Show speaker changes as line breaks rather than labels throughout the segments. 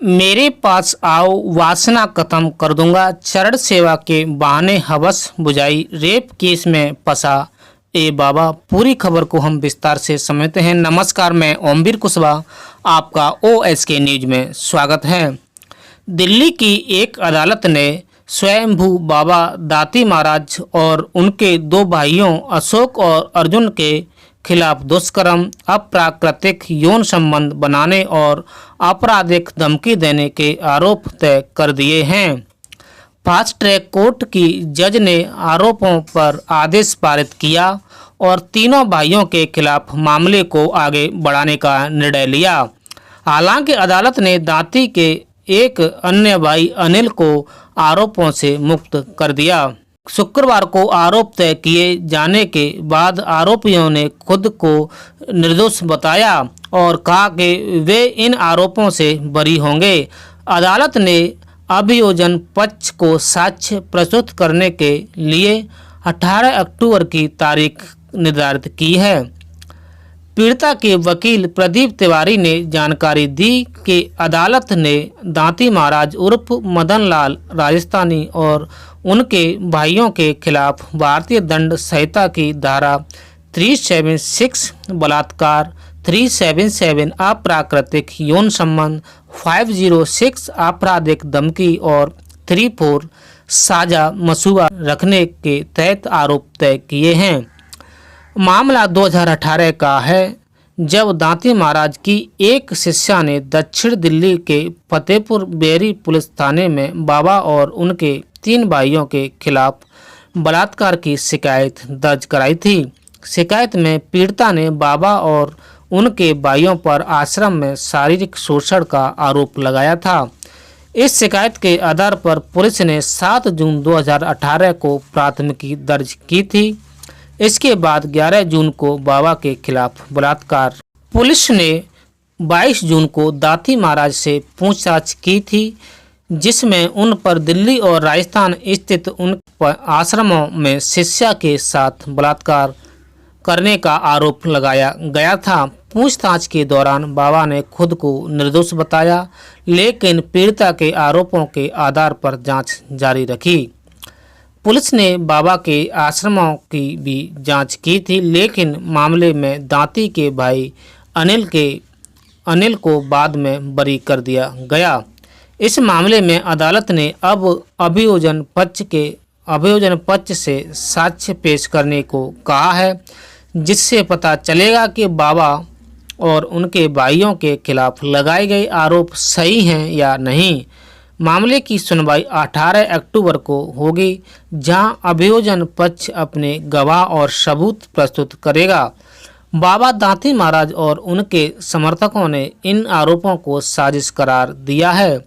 मेरे पास आओ वासना खत्म कर दूंगा, चरण सेवा के बहाने हवस बुझाई, रेप केस में फंसा ए बाबा। पूरी खबर को हम विस्तार से समझते हैं। नमस्कार, मैं ओमवीर कुशवाहा, आपका OSK न्यूज में स्वागत है। दिल्ली की एक अदालत ने स्वयंभू बाबा दाती महाराज और उनके दो भाइयों अशोक और अर्जुन के खिलाफ दुष्कर्म, अप्राकृतिक यौन संबंध बनाने और आपराधिक धमकी देने के आरोप तय कर दिए हैं। फास्ट ट्रैक कोर्ट की जज ने आरोपों पर आदेश पारित किया और तीनों भाइयों के खिलाफ मामले को आगे बढ़ाने का निर्णय लिया। हालांकि अदालत ने दाती के एक अन्य भाई अनिल को आरोपों से मुक्त कर दिया। शुक्रवार को आरोप तय किए जाने के बाद आरोपियों ने खुद को निर्दोष बताया और कहा कि वे इन आरोपों से बरी होंगे। अदालत ने अभियोजन पक्ष को साक्ष्य प्रस्तुत करने के लिए 18 अक्टूबर की तारीख निर्धारित की है। पीड़िता के वकील प्रदीप तिवारी ने जानकारी दी कि अदालत ने दाती महाराज उर्फ मदन लाल राजस्थानी और उनके भाइयों के खिलाफ भारतीय दंड संहिता की धारा 376 बलात्कार, 377 अप्राकृतिक यौन संबंध, 506 आपराधिक धमकी और 34 साझा मसूआ रखने के तहत आरोप तय किए हैं। मामला 2018 का है, जब दाती महाराज की एक शिष्या ने दक्षिण दिल्ली के फतेहपुर बेरी पुलिस थाने में बाबा और उनके 3 भाइयों के खिलाफ बलात्कार की शिकायत दर्ज कराई थी। शिकायत में पीड़िता ने बाबा और उनके भाइयों पर आश्रम में शारीरिक शोषण का आरोप लगाया था। इस शिकायत के आधार पर पुलिस ने 7 जून 2018 को प्राथमिकी दर्ज की थी। इसके बाद 11 जून को बाबा के खिलाफ बलात्कार। पुलिस ने 22 जून को दाती महाराज से पूछताछ की थी, जिसमें उन पर दिल्ली और राजस्थान स्थित उन आश्रमों में शिष्या के साथ बलात्कार करने का आरोप लगाया गया था। पूछताछ के दौरान बाबा ने खुद को निर्दोष बताया, लेकिन पीड़िता के आरोपों के आधार पर जांच जारी रखी। पुलिस ने बाबा के आश्रमों की भी जांच की थी, लेकिन मामले में दाती के भाई अनिल को बाद में बरी कर दिया गया। इस मामले में अदालत ने अब अभियोजन पक्ष से साक्ष्य पेश करने को कहा है, जिससे पता चलेगा कि बाबा और उनके भाइयों के खिलाफ लगाए गए आरोप सही हैं या नहीं। मामले की सुनवाई 18 अक्टूबर को होगी, जहां अभियोजन पक्ष अपने गवाह और सबूत प्रस्तुत करेगा। बाबा दाती महाराज और उनके समर्थकों ने इन आरोपों को साजिश करार दिया है,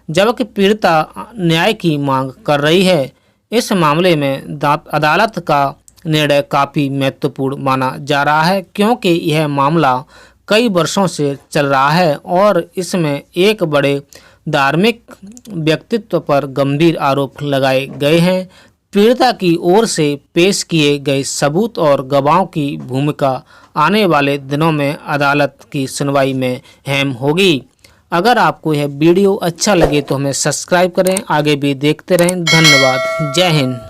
जबकि पीड़िता न्याय की मांग कर रही है। इस मामले में अदालत का निर्णय काफ़ी महत्वपूर्ण माना जा रहा है, क्योंकि यह मामला कई वर्षों से चल रहा है और इसमें एक बड़े धार्मिक व्यक्तित्व पर गंभीर आरोप लगाए गए हैं। पीड़िता की ओर से पेश किए गए सबूत और गवाहों की भूमिका आने वाले दिनों में अदालत की सुनवाई में अहम होगी। अगर आपको यह वीडियो अच्छा लगे तो हमें सब्सक्राइब करें, आगे भी देखते रहें। धन्यवाद। जय हिंद।